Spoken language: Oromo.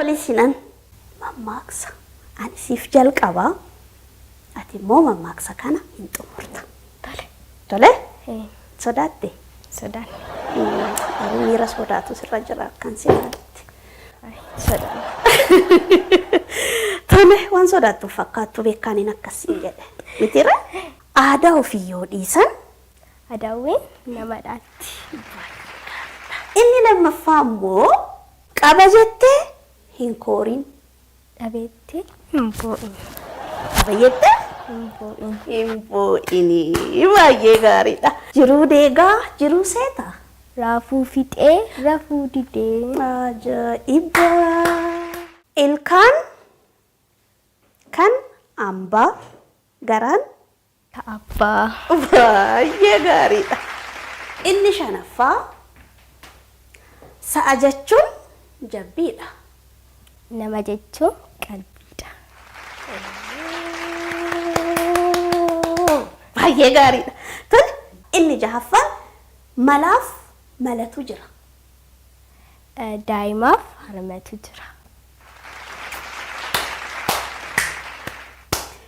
Tolisinan mammaaksa ani siif jalqabaa ati immoo mammaaksa kana hin xumurta. Tole sodaatte Sodaan. miira sodaatu sirra jira kan si ilaaletti. Sodaan. Tole waan sodaattu fakkaattu beekaniin akkasiin jedhe mitira aadaa ofii yoo dhiisan Adaawwiin nama dhaatti. inni lammaffaa immoo qaba jettee hin kooriin Dhabeetti hin boo'in. qaba jettee Hin boo'in. hin boo'inii baay'ee gaariidha. Jiruu deegaa jiruu seeta. Raafuu fixee rafuu didee. Ajaa'iba! Ilkaan kan hambaa garaan Ta'abbaa. baay'ee gaariidha. Inni shanaffaa sa'a jechuun jabbiidha. Nama jechuun qalbiidha. Baay'ee gaariidha. Tole inni jahaffaan malaaf malatu jira. Daa'imaaf harmatu jira.